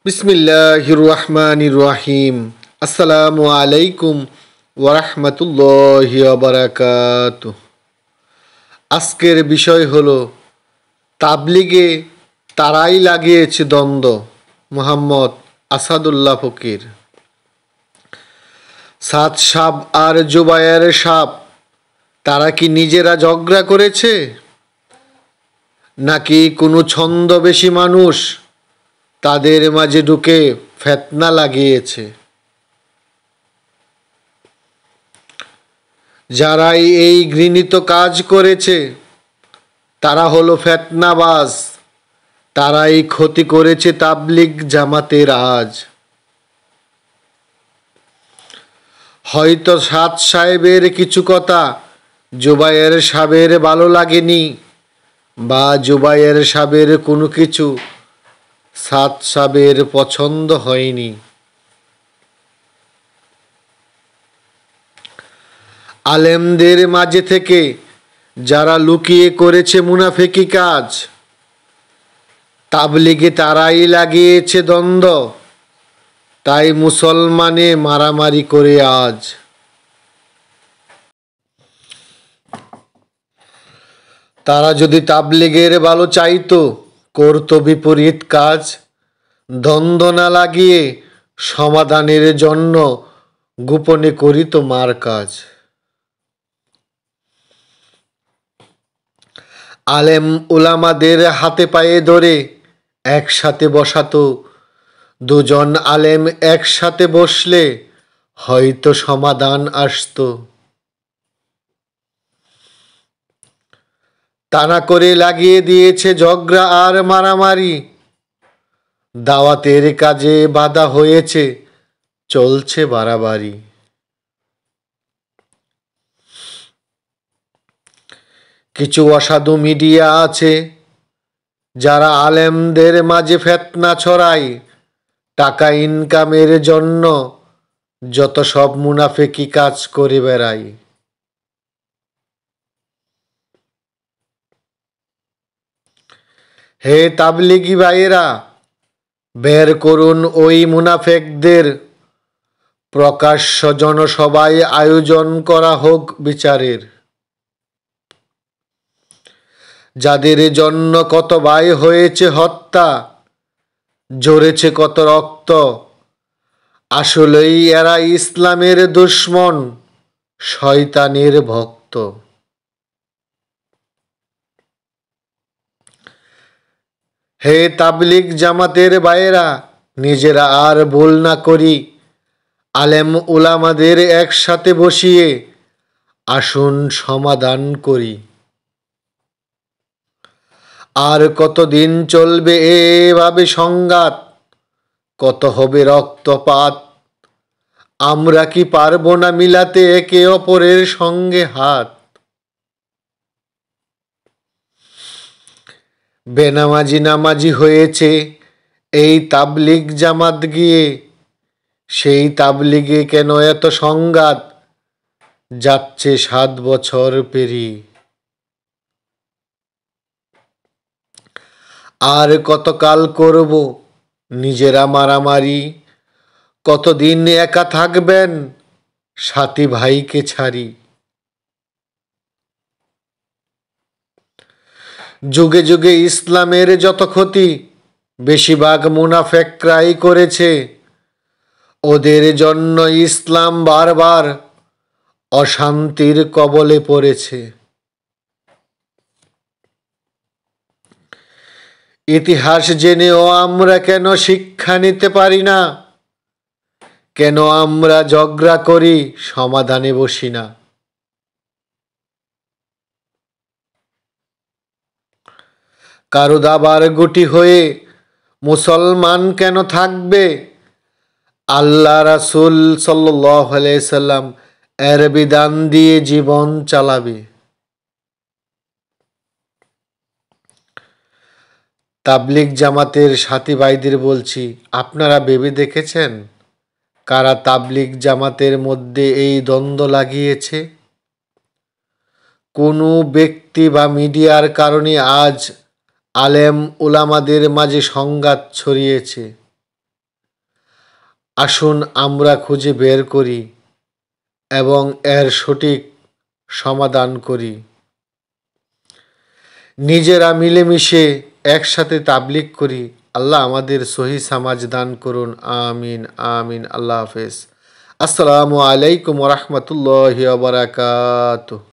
বিসমিল্লাহির রহমানির রহিম। আসসালামু আলাইকুম ওয়ারহমতুল্লাহি ওয়াবারাকাতুহ। আজকের বিষয় হলো তাবলিগে তারাই লাগিয়েছে দ্বন্দ্ব। মোহাম্মদ আসাদুল্লাহ ফকির। সাদ সাপ আর জুবায়ের সাপ তারা কি নিজেরা ঝগড়া করেছে, নাকি কোনো ছন্দবেশী মানুষ তাদের মাঝে ঢুকে ফিতনা লাগিয়েছে? যারাই এই ঘৃণিত কাজ করেছে তারা হলো ফিতনাবাজ। তারাই ক্ষতি করেছে তাবলিগ জামাতের আজ। হয়তো সাদ সাহেবের কিছু কথা জুবায়ের সাহেবের ভালো লাগেনি, বা জুবায়ের সাহেবের কোনো কিছু সাদ সাহেবের পছন্দ হয়নি। আলেমদের মাঝে থেকে যারা লুকিয়ে করেছে মুনাফিকি কাজ, তাবলিগে তারাই লাগিয়েছে দ্বন্দ্ব। তাই মুসলমানে মারামারি করে আজ। তারা যদি তাবলিগের ভালো চাইতো, করতো বিপরীত কাজ। দ্বন্দ্ব না লাগিয়ে সমাধানের জন্য গোপনে করিত মার কাজ। আলেম উলামাদের হাতে পায়ে ধরে একসাথে বসাতো। দুজন আলেম একসাথে বসলে হয়তো সমাধান আসতো। তা না করে লাগিয়ে দিয়েছে ঝগড়া আর মারামারি। দাওয়াতের কাজে বাধা হয়েছে, চলছে বাড়াবাড়ি। কিছু অসাধু মিডিয়া আছে যারা আলেমদের মাঝে ফিতনা ছড়ায়। টাকা ইনকামের জন্য যত সব মুনাফিকি কাজ করে বেড়ায়। হে তাবলিগি ভাইয়েরা, বের করুন ওই মুনাফেকদের। প্রকাশ্য জনসভায় আয়োজন করা হোক বিচারের। যাদের জন্য কত ভাই হয়েছে হত্যা, ঝরেছে কত রক্ত, আসলেই এরা ইসলামের দুশমন, শয়তানের ভক্ত। হে তাবলিগ জামাতের ভাইয়েরা, নিজেরা আর ভুল না করি। আলেম উলামাদের একসাথে বসিয়ে আসুন সমাধান করি। আর কতদিন চলবে এভাবে সংঘাত, কত হবে রক্তপাত? আমরা কি পারবো না মিলাতে একে অপরের সঙ্গে হাত? বেনামাজি নামাজি হয়েছে এই তাবলিগ জামাত গিয়ে। সেই তাবলিগে কেন এত সংঘাত, যাচ্ছে 7 বছর পেরিয়ে। আর কতকাল করব নিজেরা মারামারি? কতদিন একা থাকবেন সাথী ভাইকে ছাড়ি? যুগে যুগে ইসলামের যত ক্ষতি বেশিরভাগ মুনাফেকরাই করেছে। ওদের জন্য ইসলাম বারবার অশান্তির কবলে পড়েছে। ইতিহাস জেনেও আমরা কেন শিক্ষা নিতে পারি না? কেন আমরা ঝগড়া করি, সমাধানে বসি না? কারো দাবার গুটি হয়ে মুসলমান কেন থাকবে? আল্লাহ রাসূল সাল্লাল্লাহু আলাইহি সাল্লাম এর বিধান দিয়ে জীবন চালাবে। তাবলিগ জামাতের সাথী ভাইদের বলছি, আপনারা ভেবে দেখেছেন কারা তাবলিগ জামাতের মধ্যে এই দ্বন্দ্ব লাগিয়েছে? কোনো ব্যক্তি বা মিডিয়ার কারণে আজ আলেম উলামাদের মাঝে সংঘাত ছড়িয়েছে। আসুন আমরা খুঁজে বের করি এবং এর সঠিক সমাধান করি। নিজেরা মিলেমিশে একসাথে তাবলিগ করি। আল্লাহ আমাদের সহি সমাজ দান করুন। আমিন আমিন। আল্লাহ হাফেজ। আসসালামু আলাইকুম ওয়া রাহমাতুল্লাহি ওয়া বারাকাতুহু।